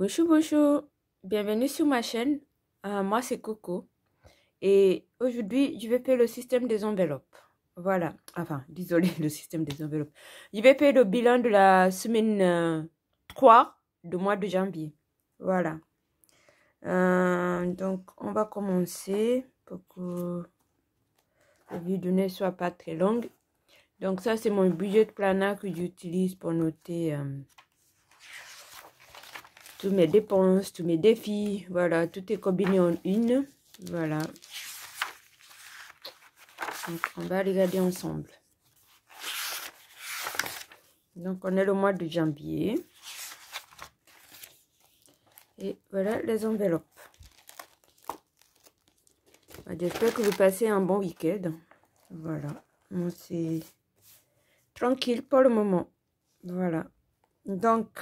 Bonjour, bonjour, bienvenue sur ma chaîne. Moi, c'est Coco et aujourd'hui, je vais faire le système des enveloppes. Voilà, enfin, désolé, le système des enveloppes. Je vais faire le bilan de la semaine 3 du mois de janvier. Voilà. Donc, on va commencer pour que la vidéo ne soit pas très longue. Donc, ça, c'est mon budget planner que j'utilise pour noter tous mes dépenses, tous mes défis. Voilà, tout est combiné en une. Voilà. Donc, on va regarder ensemble. Donc, on est le mois de janvier. Et voilà les enveloppes. J'espère que vous passez un bon week-end. Voilà. Moi, c'est tranquille pour le moment. Voilà. Donc,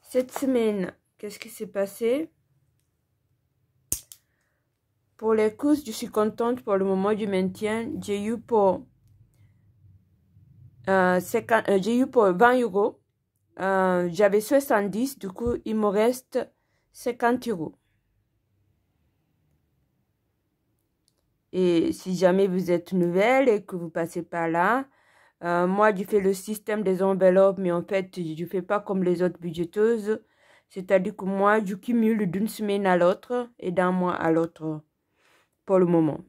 cette semaine, qu'est-ce qui s'est passé? Pour les courses, je suis contente pour le moment du maintien. J'ai eu pour 20 euros. J'avais 70, du coup, il me reste 50 euros. Et si jamais vous êtes nouvelle et que vous passez par là, moi, je fais le système des enveloppes, mais en fait, je ne fais pas comme les autres budgéteuses. C'est-à-dire que moi, je cumule d'une semaine à l'autre et d'un mois à l'autre pour le moment.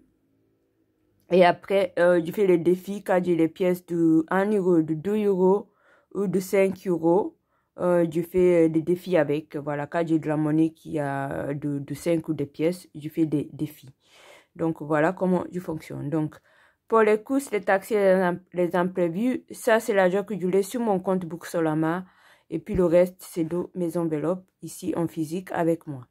Et après, je fais les défis quand j'ai les pièces de 1 euro, de 2 euros ou de 5 euros. Je fais des défis avec. Voilà, quand j'ai de la monnaie qui a de 5 ou des pièces, je fais des défis. Donc, voilà comment je fonctionne. Donc, pour les courses, les taxes et les imprévus, ça, c'est l'argent que je laisse sur mon compte Boursorama. Et puis, le reste, c'est de mes enveloppes ici en physique avec moi.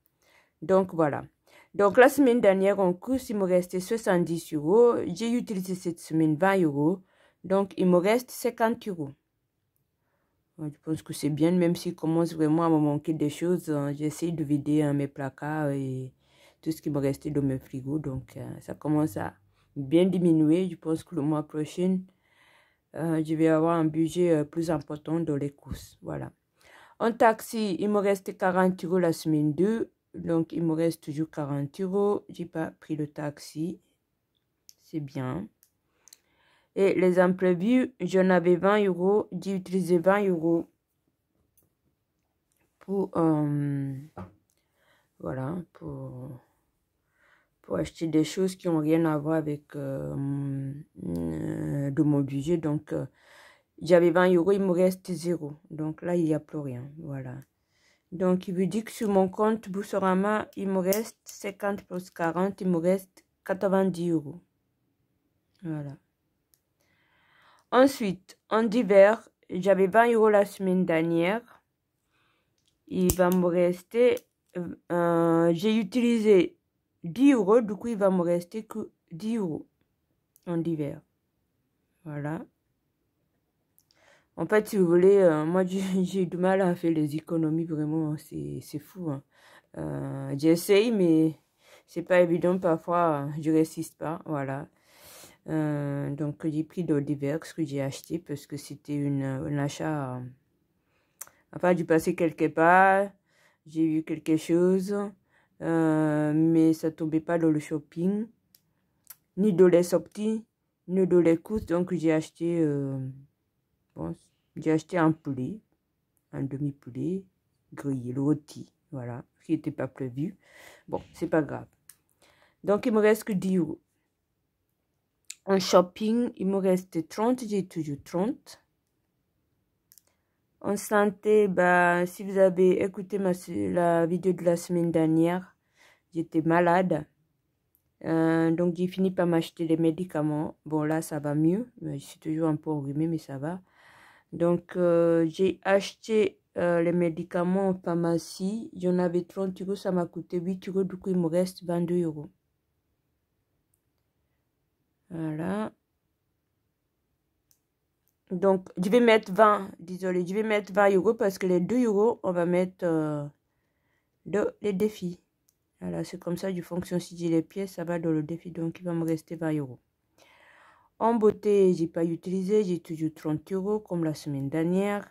Donc, voilà. Donc, la semaine dernière, en course, il me restait 70 euros. J'ai utilisé cette semaine 20 euros. Donc, il me reste 50 euros. Je pense que c'est bien, même s'il commence vraiment à me manquer des choses. J'essaie de vider mes placards et tout ce qui me restait dans mes frigos. Donc, ça commence à bien diminuer. Je pense que le mois prochain, je vais avoir un budget plus important dans les courses. Voilà. En taxi, il me restait 40 euros la semaine 2. Donc, il me reste toujours 40 euros. Je n'ai pas pris le taxi. C'est bien. Et les imprévus, j'en avais 20 euros. J'ai utilisé 20 euros pour, voilà, pour acheter des choses qui n'ont rien à voir avec de mon budget. Donc, j'avais 20 euros, il me reste 0. Donc là, il n'y a plus rien. Voilà. Donc, il veut dire que sur mon compte Boursorama, il me reste 50 plus 40, il me reste 90 euros. Voilà. Ensuite, en divers, j'avais 20 euros la semaine dernière. Il va me rester... j'ai utilisé 10 euros, du coup, il va me rester que 10 euros en divers. Voilà. En fait, si vous voulez, moi, j'ai du mal à faire les économies, vraiment, c'est fou. Hein. J'essaye, mais c'est pas évident, parfois, je résiste pas, voilà. Donc, j'ai pris de divers ce que j'ai acheté, parce que c'était un achat... enfin, j'ai passé quelque part, j'ai eu quelque chose, mais ça tombait pas dans le shopping, ni dans les sorties, ni dans les courses, donc j'ai acheté... bon, j'ai acheté un poulet, un demi-poulet, grillé, rôti, voilà, ce qui n'était pas prévu. Bon, c'est pas grave. Donc, il me reste que 10 euros. En shopping, il me reste 30, j'ai toujours 30. En santé, bah, si vous avez écouté la vidéo de la semaine dernière, j'étais malade. Donc, j'ai fini par m'acheter des médicaments. Bon, là, ça va mieux. Je suis toujours un peu enrhumée, mais ça va. Donc, j'ai acheté les médicaments en pharmacie. J'en avais 30 euros, ça m'a coûté 8 euros. Du coup, il me reste 22 euros. Voilà. Donc, je vais mettre 20, désolé, je vais mettre 20 euros parce que les 2 euros, on va mettre les défis. Voilà, c'est comme ça, je fonctionne. Si j'ai les pièces, ça va dans le défi. Donc, il va me rester 20 euros. En beauté, j'ai pas utilisé, j'ai toujours 30 euros comme la semaine dernière.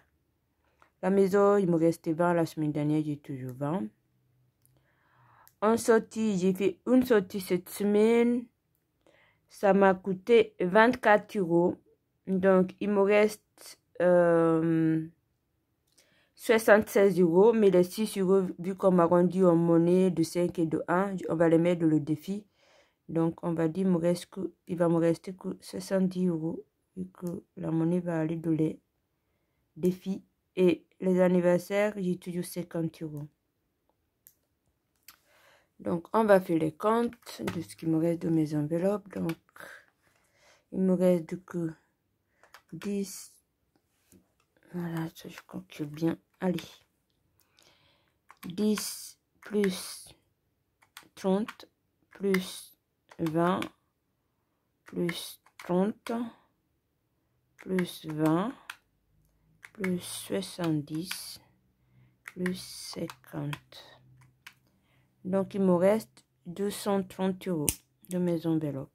La maison, il me restait 20. La semaine dernière, j'ai toujours 20. En sortie, j'ai fait une sortie cette semaine. Ça m'a coûté 24 €. Donc, il me reste 76 €. Mais les 6 €, vu qu'on m'a rendu en monnaie de 5 et de 1, on va les mettre dans le défi. Donc, on va dire il va me rester que 70 €. Vu que la monnaie va aller dans les défis. Et les anniversaires, j'ai toujours 50 €. Donc, on va faire les comptes de ce qui me reste de mes enveloppes. Donc, il me reste que 10. Voilà, ça je calcule bien. Allez. 10 plus 30 plus 20 plus 30 plus 20 plus 70 plus 50. Donc, il me reste 230 € de mes enveloppes.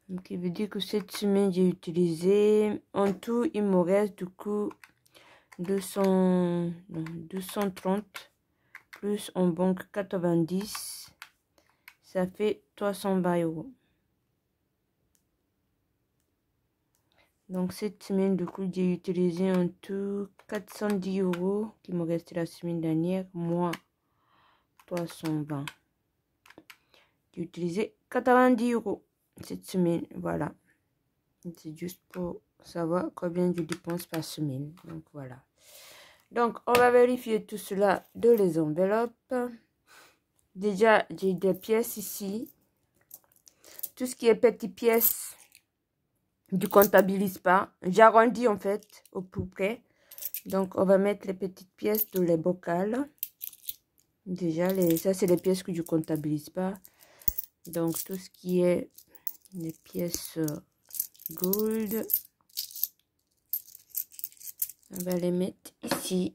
Donc, il veut dire que cette semaine, j'ai utilisé, en tout, il me reste du coup 230 plus en banque 90. Ça fait 320 €. Donc, cette semaine, du coup, j'ai utilisé en tout 410 € qui me restait la semaine dernière, moins 320. J'ai utilisé 90 € cette semaine, voilà. C'est juste pour savoir combien je dépense par semaine. Donc, voilà. Donc, on va vérifier tout cela dans les enveloppes. Déjà, j'ai des pièces ici. Tout ce qui est petites pièces, je comptabilise pas. J'arrondis en fait au plus près. Donc, on va mettre les petites pièces dans les bocals. Déjà, ça, c'est les pièces que je comptabilise pas. Donc, tout ce qui est les pièces gold, on va les mettre ici.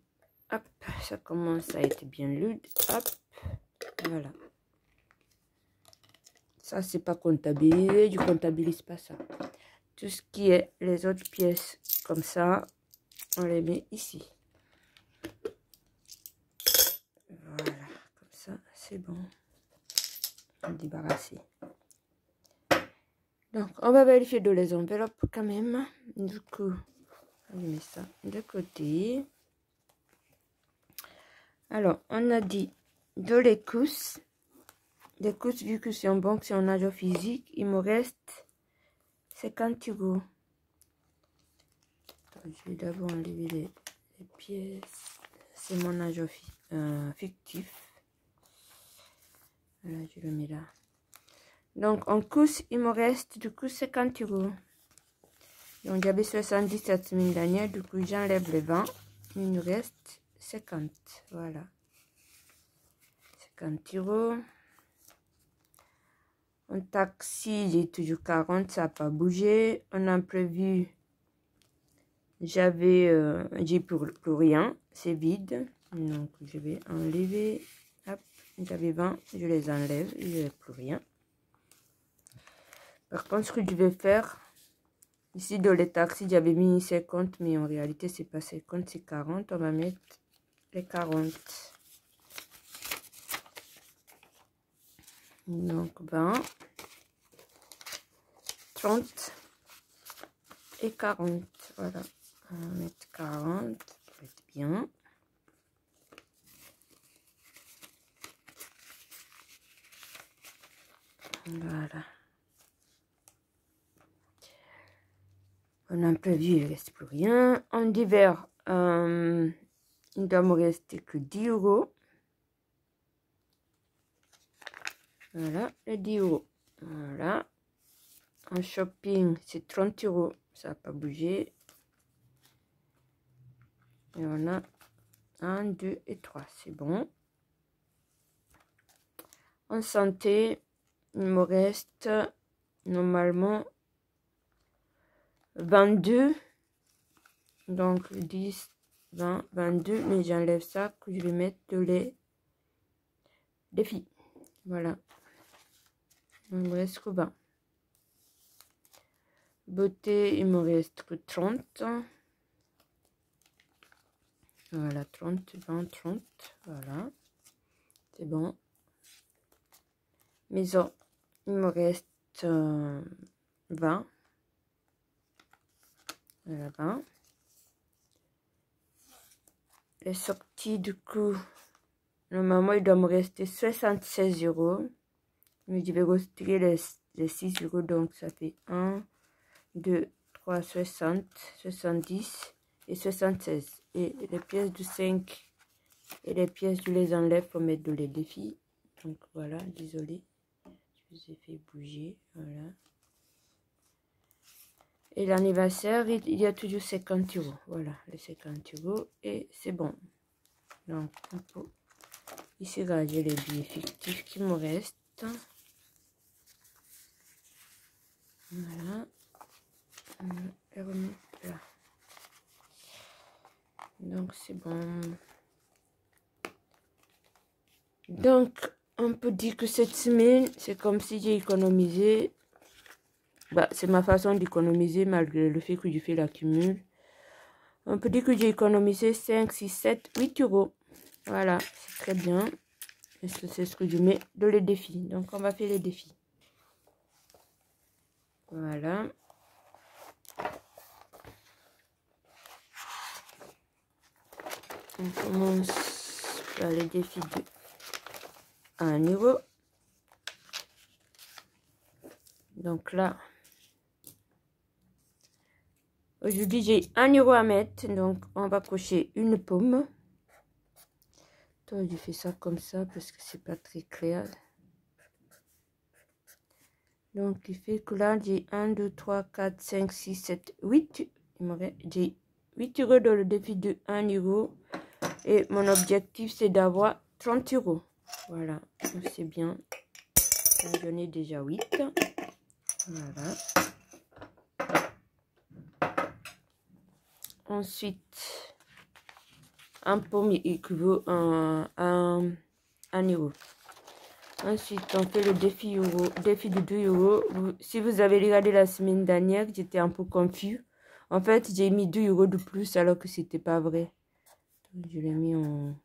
Hop, ça commence à être bien lude. Hop, voilà. Ça, c'est pas comptabilisé. Je comptabilise pas ça. Tout ce qui est les autres pièces comme ça, on les met ici. Voilà, comme ça, c'est bon. Débarrasser. Donc, on va vérifier dans les enveloppes quand même. Du coup, on met ça de côté. Alors, on a dit de les cousses. Des cousses, vu que c'est en banque, c'est en argent physique, il me reste 50 €. Je vais d'abord enlever les pièces. C'est mon argent fictif. Voilà, je le mets là. Donc, en cousses, il me reste du coup 50 €. Donc, j'avais 70 la semaine dernière. Du coup, j'enlève les 20. Il me reste 50. Voilà. 50 €. En taxi, j'ai toujours 40. Ça n'a pas bougé. En imprévu, j'ai plus rien. C'est vide. Donc, je vais enlever. Hop. J'avais 20. Je les enlève. Je n'ai plus rien. Par contre, ce que je vais faire, ici dans les taxis, j'avais mis 50, mais en réalité, c'est pas 50, c'est 40. On va mettre les 40. Donc, 20, 30 et 40. Voilà. On va mettre 40 pour être bien. Voilà. En imprévu, il ne reste plus rien. En divers, il ne doit me rester que 10 €. Voilà, les 10 €. Voilà. En shopping, c'est 30 €. Ça n'a pas bougé. Et on a 1, 2 et 3. C'est bon. En santé, il me reste normalement 22. Donc 10, 20, 22. Mais j'enlève ça que je vais mettre les défis. Voilà. Il me reste que 20. Beauté, il me reste que 30. Voilà, 30, 20, 30. Voilà. C'est bon. Maison, il me reste 20. Voilà, 20. Les sorties, du coup, normalement, il doit me rester 76 €. Mais je vais retirer les 6 €, donc ça fait 1, 2, 3, 60, 70 et 76. Et les pièces de 5 et les pièces, je les enlève pour mettre de les défis. Donc voilà, désolé, je vous ai fait bouger, voilà. Et l'anniversaire, il y a toujours 50 €. Voilà, les 50 € et c'est bon. Donc, on peut ici ranger les billets fictifs qui me restent. Voilà. On va les remettre là. Donc, c'est bon. Donc, on peut dire que cette semaine, c'est comme si j'ai économisé. Bah, c'est ma façon d'économiser malgré le fait que je fais l'accumul. On peut dire que j'ai économisé 5, 6, 7, 8 €. Voilà, c'est très bien. Et c'est ce que je mets dans les défis. Donc, on va faire les défis. Voilà. On commence par les défis de 1 €. Donc là, aujourd'hui, j'ai 1 € à mettre. Donc, on va cocher une pomme. Toi, je fais ça comme ça parce que c'est pas très clair. Donc, il fait que là, j'ai 1, 2, 3, 4, 5, 6, 7, 8. J'ai 8 € dans le défi de 1 €. Et mon objectif, c'est d'avoir 30 €. Voilà, c'est bien. J'en ai déjà 8. Voilà. Ensuite, un pomme équivaut à 1 €. Ensuite, on fait le défi de 2 €. Si vous avez regardé la semaine dernière, j'étais un peu confus. En fait, j'ai mis 2 € de plus alors que c'était pas vrai. Je l'ai mis en...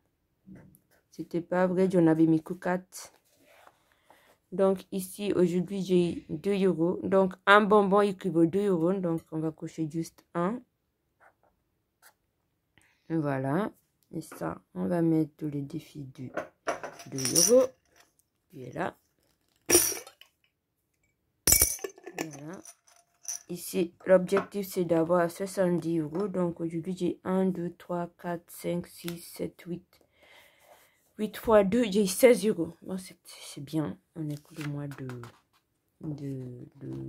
C'était pas vrai, j'en avais mis que 4. Donc ici, aujourd'hui, j'ai 2 €. Donc, un bonbon équivaut 2 €. Donc, on va cocher juste 1. Voilà. Et ça, on va mettre le défi de 2 €. Et là. Voilà. Ici, l'objectif, c'est d'avoir 70 €. Donc, aujourd'hui, j'ai 1, 2, 3, 4, 5, 6, 7, 8. 8 fois 2, j'ai 16 €. Bon, c'est bien. On est que le mois de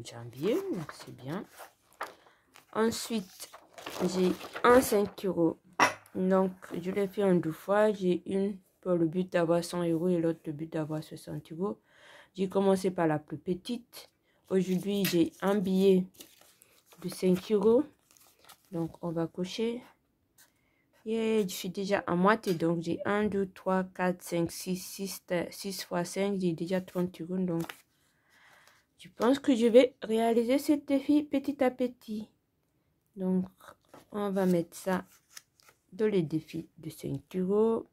janvier. Donc, c'est bien. Ensuite, j'ai un 5 €. Donc, je l'ai fait en 2 fois. J'ai une pour le but d'avoir 100 € et l'autre le but d'avoir 60 €. J'ai commencé par la plus petite. Aujourd'hui, j'ai un billet de 5 €. Donc, on va cocher. Yeah, je suis déjà à moitié. Donc, j'ai 1, 2, 3, 4, 5, 6 fois 5. J'ai déjà 30 €. Donc, je pense que je vais réaliser ce défi petit à petit. Donc, on va mettre ça dans les défis de 5 €.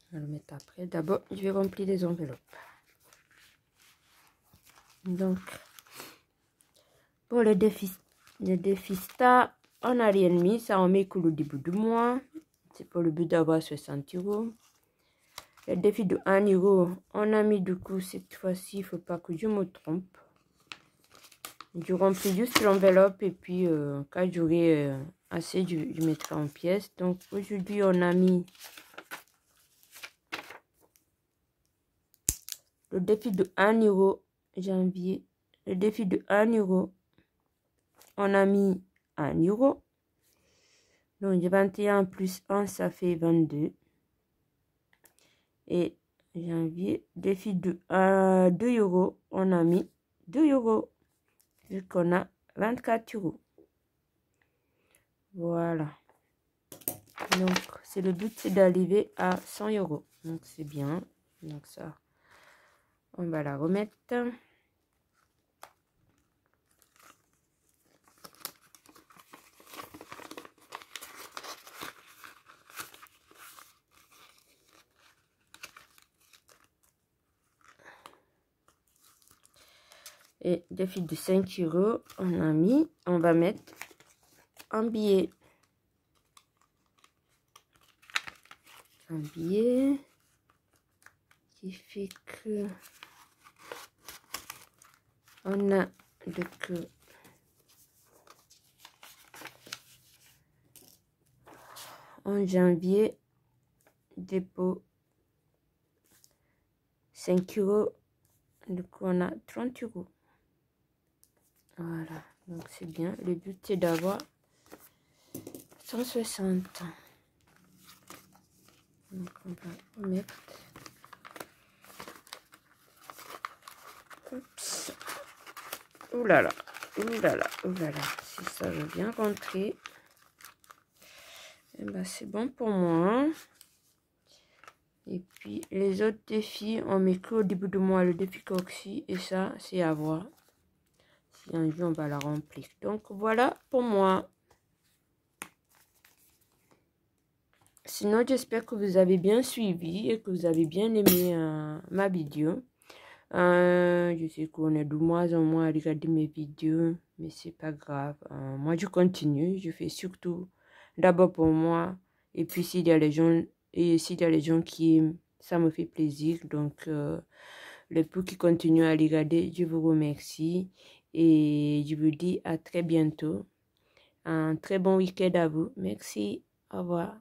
On va le mettre après. D'abord, je vais remplir les enveloppes. Donc, pour le défi star, on n'a rien mis. Ça, on met que le début du mois. C'est pour le but d'avoir 60 €. Le défi de 1 €, on a mis du coup cette fois-ci, il ne faut pas que je me trompe. Je remplis juste l'enveloppe et puis quand j'aurai assez, je mettrai en pièces. Donc aujourd'hui, on a mis le défi de 1 € janvier. Le défi de 1 €, on a mis 1 €. Donc 21 plus 1, ça fait 22. Et janvier, défi de 2 €, on a mis 2 €. Vu qu'on a 24 €. Voilà. Donc, c'est le but, c'est d'arriver à 100 €. Donc, c'est bien. Donc, ça, on va la remettre. et défi de 5 € on a mis, on va mettre un billet. Un billet qui fait que on a donc en janvier dépôt 5 €, donc on a 30 €. Voilà, donc c'est bien. Le but c'est d'avoir 160. Donc on va remettre. Oups. Ouh là là, ouh là là, ouh là là. Si ça veut bien rentrer, eh ben c'est bon pour moi. Et puis les autres défis, on met que au début de mois le défi Coxy, et ça c'est à voir si un jour on va la remplir. Donc voilà pour moi. Sinon, j'espère que vous avez bien suivi et que vous avez bien aimé ma vidéo. Je sais qu'on est de moins en moins à regarder mes vidéos, mais c'est pas grave. Moi, je continue. Je fais surtout d'abord pour moi. Et puis, s'il y a les gens, qui aiment, ça me fait plaisir. Donc, les pour qui continuent à regarder, je vous remercie. Et je vous dis à très bientôt. Un très bon week-end à vous. Merci. Au revoir.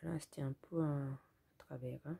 Là, c'était un peu à travers. Hein.